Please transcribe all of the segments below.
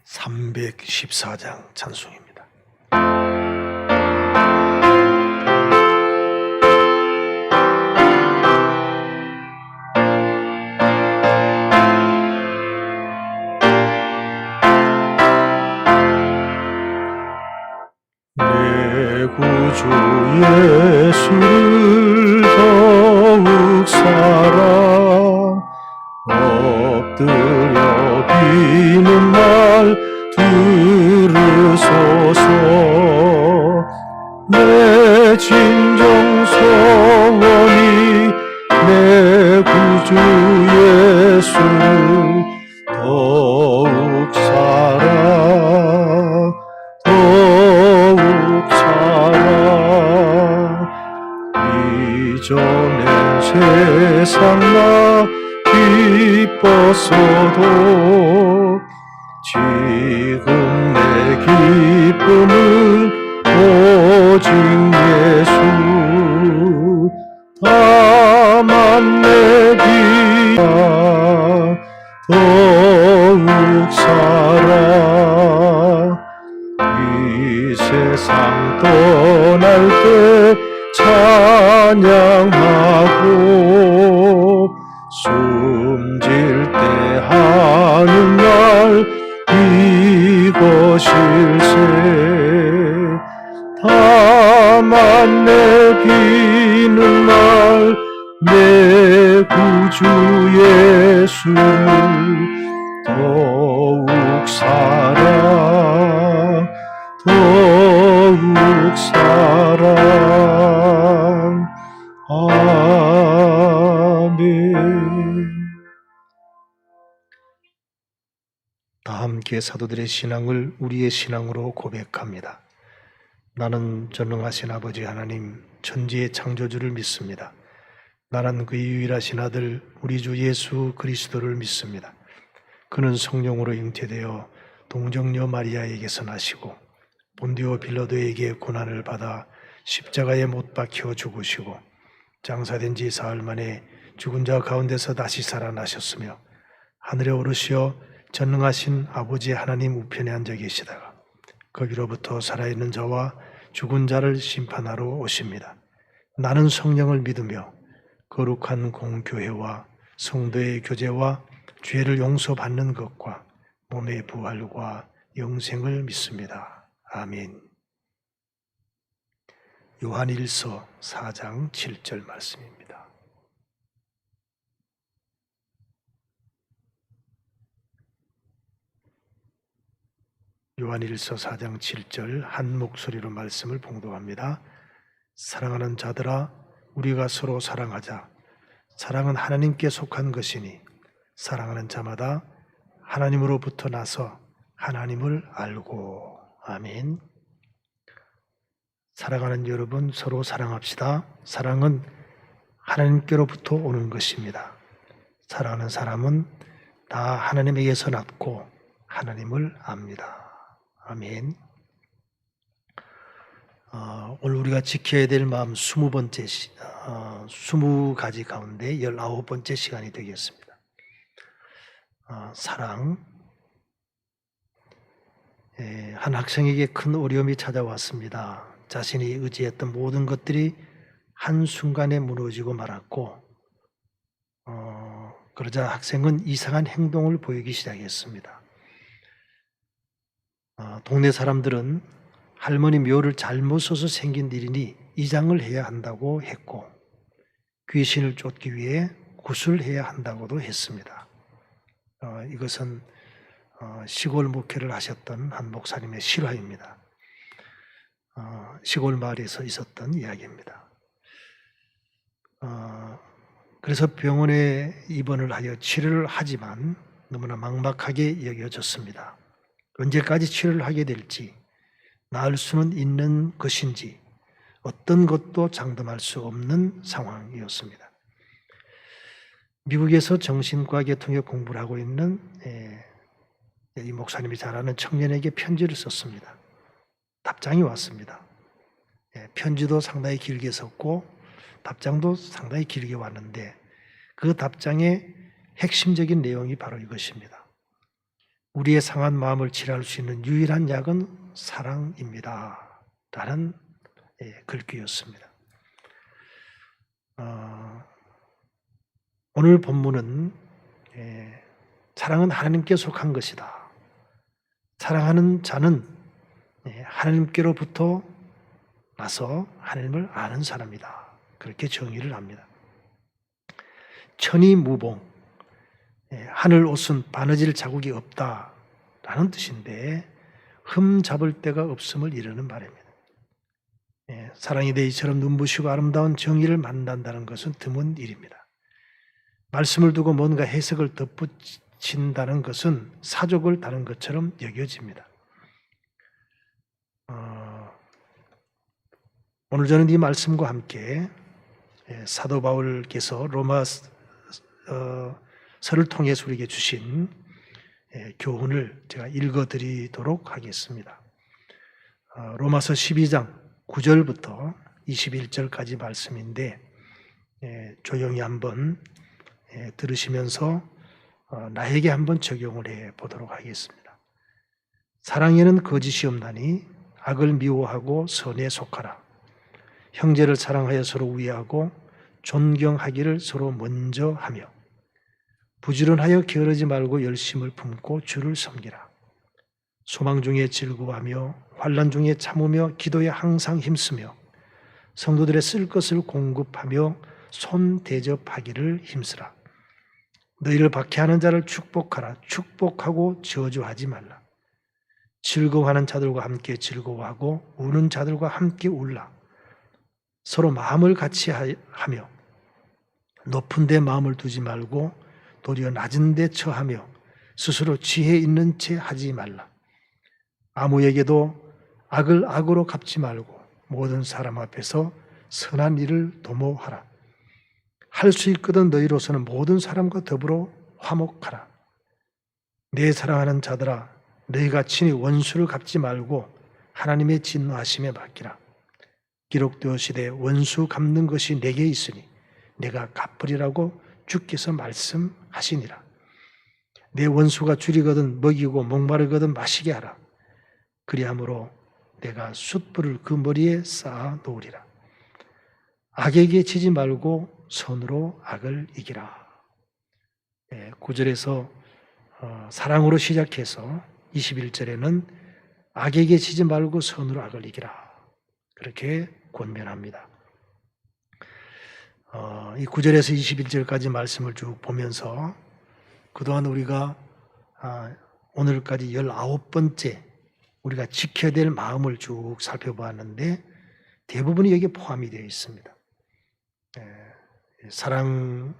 314장 찬송입니다. 내 구주 예수를 더욱 사랑 엎드려 비는 말 들으소서. 내 진정 소원이 내 구주 예수를 더욱 사랑 더욱 사랑. 이전엔 세상 나 기뻤어도 지금 내 기쁨은 오직 예수. 다만 내 비가 더욱 사랑. 이 세상 떠날 때 찬양하고 숨질 때 하는 날 이것일세. 다만 내 비는 날 내 구주 예수를 더욱 사랑 더욱 사랑. 아멘. 다 함께 사도들의 신앙을 우리의 신앙으로 고백합니다. 나는 전능하신 아버지 하나님 천지의 창조주를 믿습니다. 나는 그의 유일하신 아들 우리 주 예수 그리스도를 믿습니다. 그는 성령으로 잉태되어 동정녀 마리아에게서 나시고 본디오 빌라도에게 고난을 받아 십자가에 못 박혀 죽으시고 장사된 지 사흘 만에 죽은 자 가운데서 다시 살아나셨으며 하늘에 오르시어 전능하신 아버지 하나님 우편에 앉아 계시다가 거기로부터 살아있는 자와 죽은 자를 심판하러 오십니다. 나는 성령을 믿으며 거룩한 공교회와 성도의 교제와 죄를 용서받는 것과 몸의 부활과 영생을 믿습니다. 아멘. 요한일서 4장 7절 말씀입니다. 요한일서 4장 7절 한 목소리로 말씀을 봉독합니다. 사랑하는 자들아, 우리가 서로 사랑하자. 사랑은 하나님께 속한 것이니 사랑하는 자마다 하나님으로부터 나서 하나님을 알고. 아멘. 사랑하는 여러분, 서로 사랑합시다. 사랑은 하나님께로부터 오는 것입니다. 사랑하는 사람은 다 하나님에게서 났고 하나님을 압니다. 아멘. 오늘 우리가 지켜야 될 마음 20가지 가운데 19번째 시간이 되겠습니다. 사랑. 한 학생에게 큰 어려움이 찾아왔습니다. 자신이 의지했던 모든 것들이 한순간에 무너지고 말았고 그러자 학생은 이상한 행동을 보이기 시작했습니다. 동네 사람들은 할머니 묘를 잘못 써서 생긴 일이니 이장을 해야 한다고 했고 귀신을 쫓기 위해 구슬해야 한다고도 했습니다. 이것은 시골 목회를 하셨던 한 목사님의 실화입니다. 시골 마을에서 있었던 이야기입니다. 그래서 병원에 입원을 하여 치료를 하지만 너무나 막막하게 여겨졌습니다. 언제까지 치료를 하게 될지, 나을 수는 있는 것인지 어떤 것도 장담할 수 없는 상황이었습니다. 미국에서 정신과 계통의 공부를 하고 있는 이 목사님이 잘 아는 청년에게 편지를 썼습니다. 답장이 왔습니다. 편지도 상당히 길게 썼고 답장도 상당히 길게 왔는데 그 답장의 핵심적인 내용이 바로 이것입니다. 우리의 상한 마음을 치료할 수 있는 유일한 약은 사랑입니다. 라는 글귀였습니다. 오늘 본문은 사랑은 하나님께 속한 것이다. 사랑하는 자는 하나님께로부터 나서 하나님을 아는 사람이다. 그렇게 정의를 합니다. 천이무봉, 하늘 옷은 바느질 자국이 없다라는 뜻인데 흠 잡을 데가 없음을 이르는 바랍니다. 사랑이 돼 이처럼 눈부시고 아름다운 정의를 만난다는 것은 드문 일입니다. 말씀을 두고 뭔가 해석을 덧붙인다는 것은 사족을 다른 것처럼 여겨집니다. 오늘 저는 이 말씀과 함께 사도 바울께서 로마서를 통해서 우리에게 주신 교훈을 제가 읽어드리도록 하겠습니다. 로마서 12장 9절부터 21절까지 말씀인데 조용히 한번 들으시면서 나에게 한번 적용을 해 보도록 하겠습니다. 사랑에는 거짓이 없나니 악을 미워하고 선에 속하라. 형제를 사랑하여 서로 우애하고 존경하기를 서로 먼저 하며 부지런하여 게으르지 말고 열심을 품고 주를 섬기라. 소망 중에 즐거워하며 환난 중에 참으며 기도에 항상 힘쓰며 성도들의 쓸 것을 공급하며 손 대접하기를 힘쓰라. 너희를 박해하는 자를 축복하라. 축복하고 저주하지 말라. 즐거워하는 자들과 함께 즐거워하고 우는 자들과 함께 울라. 서로 마음을 같이 하며 높은 데 마음을 두지 말고 도리어 낮은 데 처하며 스스로 지혜 있는 채 하지 말라. 아무에게도 악을 악으로 갚지 말고 모든 사람 앞에서 선한 일을 도모하라. 할 수 있거든 너희로서는 모든 사람과 더불어 화목하라. 내 사랑하는 자들아, 너희가 친히 원수를 갚지 말고 하나님의 진노하심에 맡기라. 기록되었으되 원수 갚는 것이 내게 있으니 내가 갚으리라고 주께서 말씀하시니라. 내 원수가 줄이거든 먹이고 목마르거든 마시게 하라. 그리함으로 내가 숯불을 그 머리에 쌓아 놓으리라. 악에게 지지 말고 선으로 악을 이기라. 9절에서 사랑으로 시작해서 21절에는 악에게 지지 말고 선으로 악을 이기라. 그렇게 권면합니다. 이 9절에서 21절까지 말씀을 쭉 보면서 그동안 우리가 오늘까지 19번째 우리가 지켜야 될 마음을 쭉 살펴보았는데 대부분이 여기에 포함이 되어 있습니다. 사랑의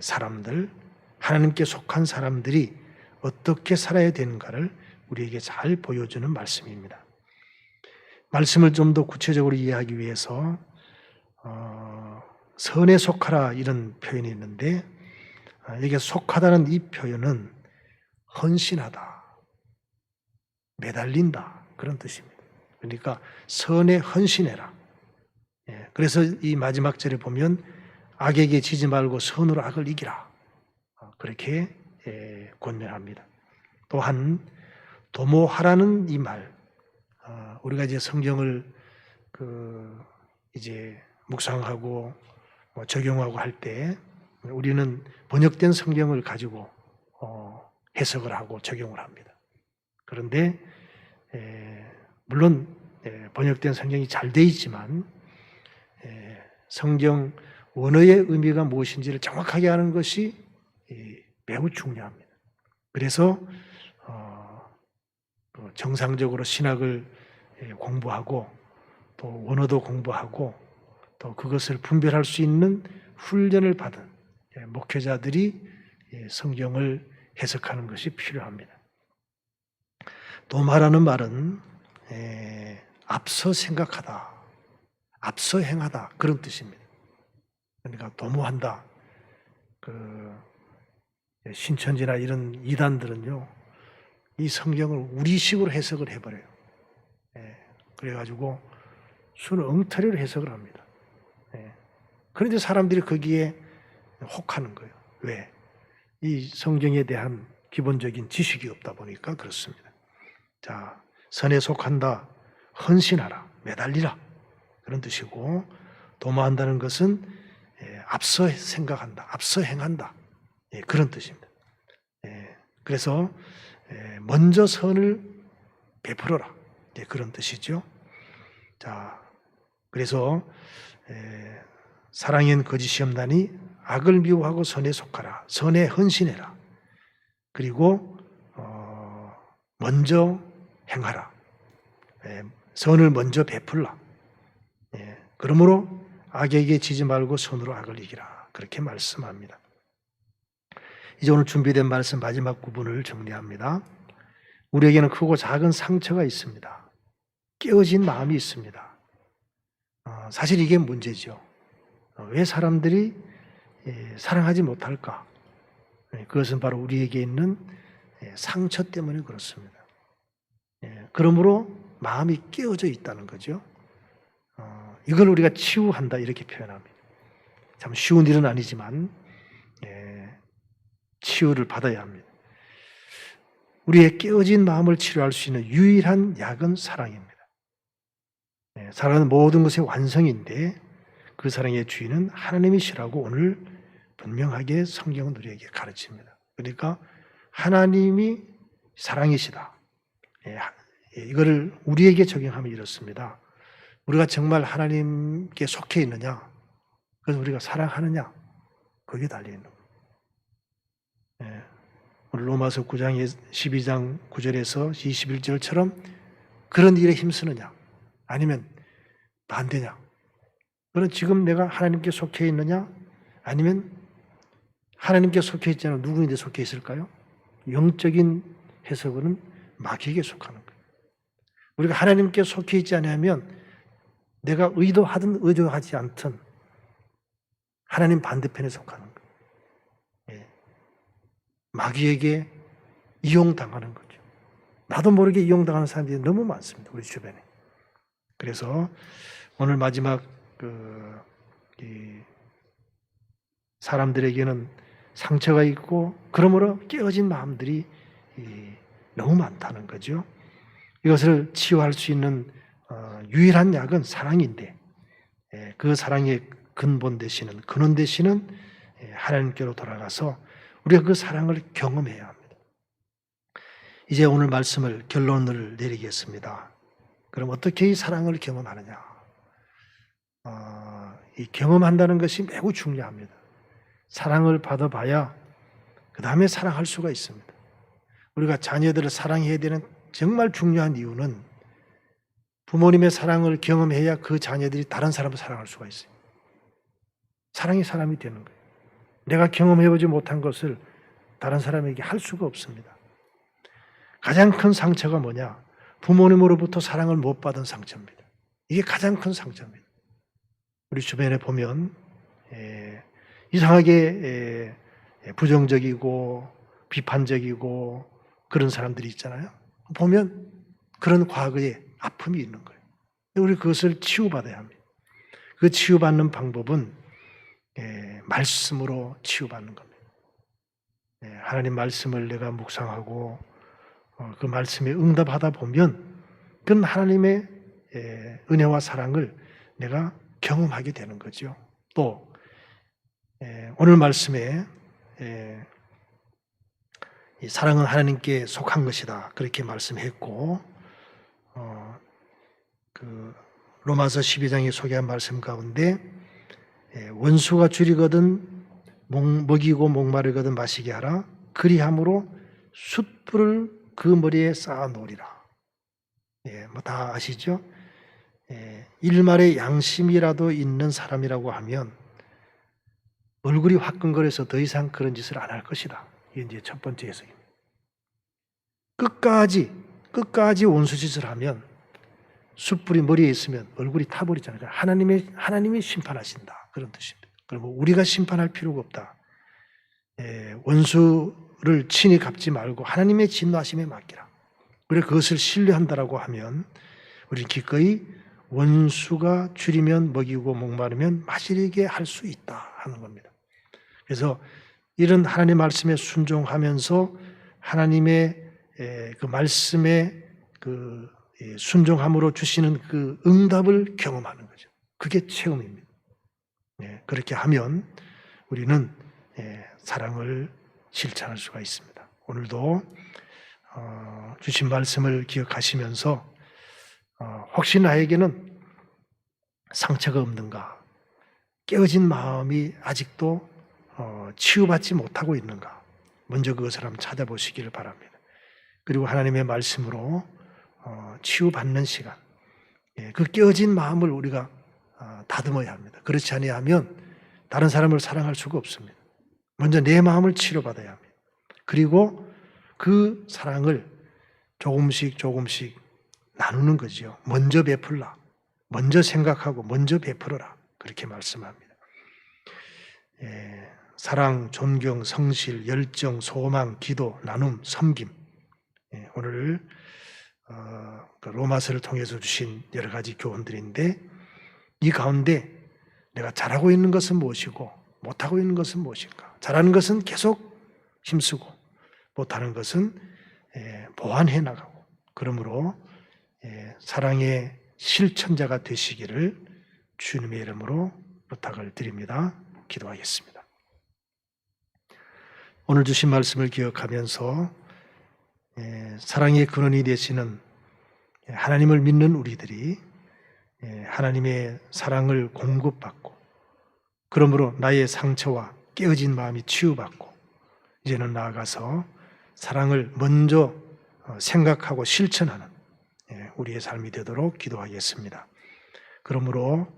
사람들, 하나님께 속한 사람들이 어떻게 살아야 되는가를 우리에게 잘 보여주는 말씀입니다. 말씀을 좀 더 구체적으로 이해하기 위해서 선에 속하라 이런 표현이 있는데 여기에 속하다는 이 표현은 헌신하다, 매달린다 그런 뜻입니다. 그러니까 선에 헌신해라. 그래서 이 마지막 절에 보면 악에게 지지 말고 선으로 악을 이기라. 그렇게 권면합니다. 또한 도모하라는 이 말, 우리가 이제 성경을 이제 묵상하고 적용하고 할 때 우리는 번역된 성경을 가지고 해석을 하고 적용을 합니다. 그런데 물론 번역된 성경이 잘 돼 있지만 성경 원어의 의미가 무엇인지를 정확하게 아는 것이 매우 중요합니다. 그래서 정상적으로 신학을 공부하고 또 원어도 공부하고 또 그것을 분별할 수 있는 훈련을 받은 목회자들이 성경을 해석하는 것이 필요합니다. 도마라는 말은 앞서 생각하다, 앞서 행하다 그런 뜻입니다. 그러니까 도모한다. 신천지나 이런 이단들은요, 이 성경을 우리식으로 해석을 해버려요. 그래가지고 수는 엉터리로 해석을 합니다. 그런데 사람들이 거기에 혹하는 거예요. 왜? 이 성경에 대한 기본적인 지식이 없다 보니까 그렇습니다. 자, 선에 속한다, 헌신하라, 매달리라 그런 뜻이고, 도모한다는 것은 앞서 생각한다, 앞서 행한다 그런 뜻입니다. 그래서 먼저 선을 베풀어라 그런 뜻이죠. 자, 그래서 사랑엔 거짓이 없나니 악을 미워하고 선에 속하라, 선에 헌신해라, 그리고 먼저 행하라, 선을 먼저 베풀라. 그러므로 악에게 지지 말고 선으로 악을 이기라 그렇게 말씀합니다. 이제 오늘 준비된 말씀 마지막 구분을 정리합니다. 우리에게는 크고 작은 상처가 있습니다. 깨어진 마음이 있습니다. 사실 이게 문제죠. 왜 사람들이 사랑하지 못할까? 그것은 바로 우리에게 있는 상처 때문에 그렇습니다. 그러므로 마음이 깨어져 있다는 거죠. 이걸 우리가 치유한다 이렇게 표현합니다. 참 쉬운 일은 아니지만 치유를 받아야 합니다. 우리의 깨어진 마음을 치료할 수 있는 유일한 약은 사랑입니다. 사랑은 모든 것의 완성인데 그 사랑의 주인은 하나님이시라고 오늘 분명하게 성경은 우리에게 가르칩니다. 그러니까 하나님이 사랑이시다. 이거를 우리에게 적용하면 이렇습니다. 우리가 정말 하나님께 속해 있느냐? 그래서 우리가 사랑하느냐? 거기에 달려있는 거예요. 오늘 로마서 9장 12장 9절에서 21절처럼 그런 일에 힘쓰느냐? 아니면 반대냐? 그럼 지금 내가 하나님께 속해 있느냐? 아니면 하나님께 속해 있지 않은 누구인데 속해 있을까요? 영적인 해석은 마귀에게 속하는 거예요. 우리가 하나님께 속해 있지 않으면 내가 의도하든 의도하지 않든 하나님 반대편에 속하는 거예요. 마귀에게 이용당하는 거죠. 나도 모르게 이용당하는 사람들이 너무 많습니다. 우리 주변에. 그래서 오늘 마지막 사람들에게는 상처가 있고 그러므로 깨어진 마음들이 너무 많다는 거죠. 이것을 치유할 수 있는 유일한 약은 사랑인데 그 사랑의 근본 되시는 근원 되시는 하나님께로 돌아가서 우리가 그 사랑을 경험해야 합니다. 이제 오늘 말씀을 결론을 내리겠습니다. 그럼 어떻게 이 사랑을 경험하느냐? 이 경험한다는 것이 매우 중요합니다. 사랑을 받아봐야 그 다음에 사랑할 수가 있습니다. 우리가 자녀들을 사랑해야 되는 정말 중요한 이유는 부모님의 사랑을 경험해야 그 자녀들이 다른 사람을 사랑할 수가 있어요. 사랑이 사람이 되는 거예요. 내가 경험해보지 못한 것을 다른 사람에게 할 수가 없습니다. 가장 큰 상처가 뭐냐? 부모님으로부터 사랑을 못 받은 상처입니다. 이게 가장 큰 상처입니다. 우리 주변에 보면 이상하게 부정적이고 비판적이고 그런 사람들이 있잖아요. 보면 그런 과거에 아픔이 있는 거예요. 우리 그것을 치유받아야 합니다. 그 치유받는 방법은 말씀으로 치유받는 겁니다. 하나님 말씀을 내가 묵상하고 그 말씀에 응답하다 보면 그건 하나님의 은혜와 사랑을 내가 경험하게 되는 거죠. 또 오늘 말씀에 이 사랑은 하나님께 속한 것이다 그렇게 말씀했고 그 로마서 12장에 소개한 말씀 가운데 원수가 줄이거든 먹이고 목마르거든 마시게 하라 그리함으로 숯불을 그 머리에 쌓아 놓으리라. 뭐 다 아시죠? 일말의 양심이라도 있는 사람이라고 하면 얼굴이 화끈거려서 더 이상 그런 짓을 안 할 것이다. 이게 이제 첫 번째 해석입니다. 끝까지 원수짓을 하면 숯불이 머리에 있으면 얼굴이 타버리잖아요. 하나님이 심판하신다. 그런 뜻입니다. 그리고 우리가 심판할 필요가 없다. 원수를 친히 갚지 말고 하나님의 진노하심에 맡기라. 그래서 그것을 신뢰한다라고 하면 우리는 기꺼이 원수가 줄이면 먹이고 목마르면 마시게 할 수 있다 하는 겁니다. 그래서 이런 하나님 말씀에 순종하면서 하나님의 그 말씀에 그 순종함으로 주시는 그 응답을 경험하는 거죠. 그게 체험입니다. 그렇게 하면 우리는 사랑을 실천할 수가 있습니다. 오늘도 주신 말씀을 기억하시면서 혹시 나에게는 상처가 없는가? 깨어진 마음이 아직도 치유받지 못하고 있는가? 먼저 그것을 한번 찾아보시기를 바랍니다. 그리고 하나님의 말씀으로 치유받는 시간, 그 깨어진 마음을 우리가 다듬어야 합니다. 그렇지 아니하면 다른 사람을 사랑할 수가 없습니다. 먼저 내 마음을 치료받아야 합니다. 그리고 그 사랑을 조금씩 나누는 거죠. 먼저 베풀라. 먼저 생각하고 먼저 베풀어라. 그렇게 말씀합니다. 사랑, 존경, 성실, 열정, 소망, 기도, 나눔, 섬김. 오늘 로마서를 통해서 주신 여러 가지 교훈들인데 이 가운데 내가 잘하고 있는 것은 무엇이고 못하고 있는 것은 무엇인가? 잘하는 것은 계속 힘쓰고 못하는 것은 보완해 나가고 그러므로 사랑의 실천자가 되시기를 주님의 이름으로 부탁을 드립니다. 기도하겠습니다. 오늘 주신 말씀을 기억하면서 사랑의 근원이 되시는 하나님을 믿는 우리들이 하나님의 사랑을 공급받고 그러므로 나의 상처와 깨어진 마음이 치유받고 이제는 나아가서 사랑을 먼저 생각하고 실천하는 우리의 삶이 되도록 기도하겠습니다. 그러므로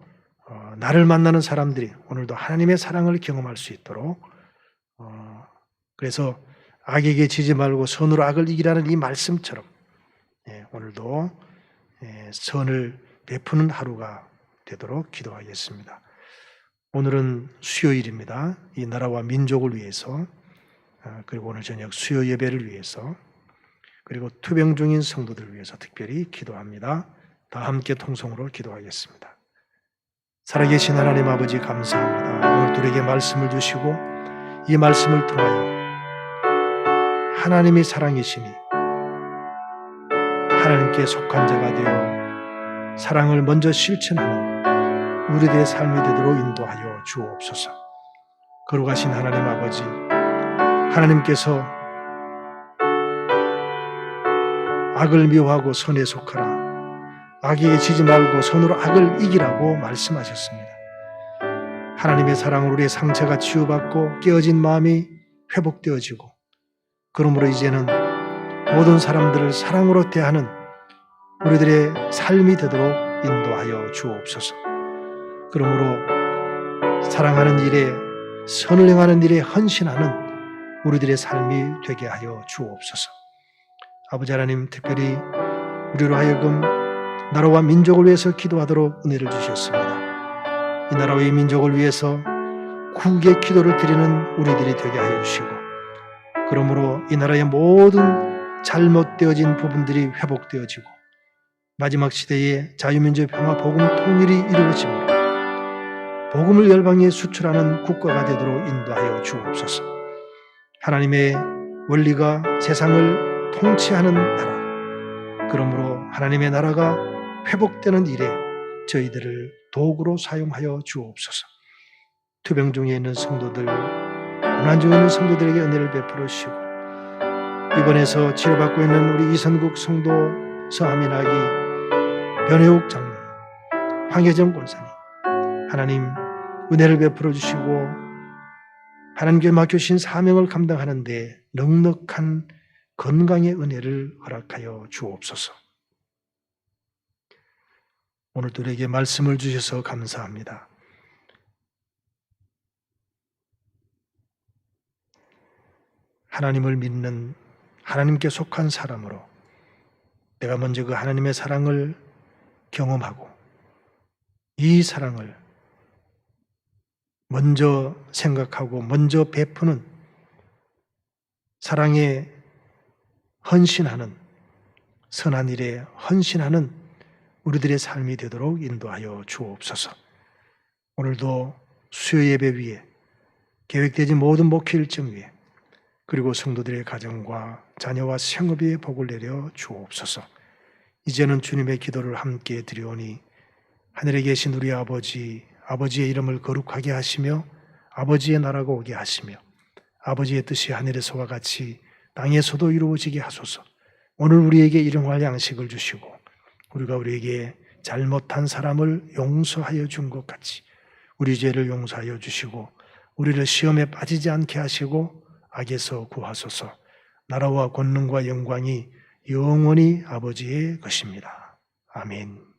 나를 만나는 사람들이 오늘도 하나님의 사랑을 경험할 수 있도록 그래서 악에게 지지 말고 선으로 악을 이기라는 이 말씀처럼 오늘도 선을 베푸는 하루가 되도록 기도하겠습니다. 오늘은 수요일입니다. 이 나라와 민족을 위해서 그리고 오늘 저녁 수요 예배를 위해서 그리고 투병 중인 성도들을 위해서 특별히 기도합니다. 다 함께 통성으로 기도하겠습니다. 살아계신 하나님 아버지 감사합니다. 오늘 둘에게 말씀을 주시고 이 말씀을 통하여 하나님이 사랑이시니 하나님께 속한 자가 되어 사랑을 먼저 실천하는 우리들의 삶이 되도록 인도하여 주옵소서. 거룩하신 하나님 아버지, 하나님께서 악을 미워하고 선에 속하라, 악에게 지지 말고 선으로 악을 이기라고 말씀하셨습니다. 하나님의 사랑으로 우리의 상처가 치유받고 깨어진 마음이 회복되어지고 그러므로 이제는 모든 사람들을 사랑으로 대하는 우리들의 삶이 되도록 인도하여 주옵소서. 그러므로 사랑하는 일에 선을 행하는 일에 헌신하는 우리들의 삶이 되게 하여 주옵소서. 아버지 하나님 특별히 우리로 하여금 나라와 민족을 위해서 기도하도록 은혜를 주셨습니다. 이 나라와 이 민족을 위해서 국의 기도를 드리는 우리들이 되게 하여 주시고 그러므로 이 나라의 모든 잘못되어진 부분들이 회복되어지고 마지막 시대에 자유민주의 평화 복음 통일이 이루어지므로 복음을 열방에 수출하는 국가가 되도록 인도하여 주옵소서. 하나님의 원리가 세상을 통치하는 나라, 그러므로 하나님의 나라가 회복되는 일에 저희들을 도구로 사용하여 주옵소서. 투병 중에 있는 성도들, 고난 중에 있는 성도들에게 은혜를 베풀어 주시고 입원해서 치료받고 있는 우리 이선국 성도, 서하민아기, 변혜욱 장로, 황혜정 권사님, 하나님 은혜를 베풀어 주시고 하나님께 맡겨주신 사명을 감당하는 데 넉넉한 건강의 은혜를 허락하여 주옵소서. 오늘 우리에게 말씀을 주셔서 감사합니다. 하나님을 믿는 하나님께 속한 사람으로 내가 먼저 그 하나님의 사랑을 경험하고 이 사랑을 먼저 생각하고 먼저 베푸는 사랑에 헌신하는 선한 일에 헌신하는 우리들의 삶이 되도록 인도하여 주옵소서. 오늘도 수요 예배 위에 계획되지 모든 목회 일정 위에 그리고 성도들의 가정과 자녀와 생업에 복을 내려 주옵소서. 이제는 주님의 기도를 함께 드리오니 하늘에 계신 우리 아버지, 아버지의 이름을 거룩하게 하시며 아버지의 나라가 오게 하시며 아버지의 뜻이 하늘에서와 같이 땅에서도 이루어지게 하소서. 오늘 우리에게 일용할 양식을 주시고 우리가 우리에게 잘못한 사람을 용서하여 준 것 같이 우리 죄를 용서하여 주시고 우리를 시험에 빠지지 않게 하시고 악에서 구하소서. 나라와 권능과 영광이 영원히 아버지의 것입니다. 아멘.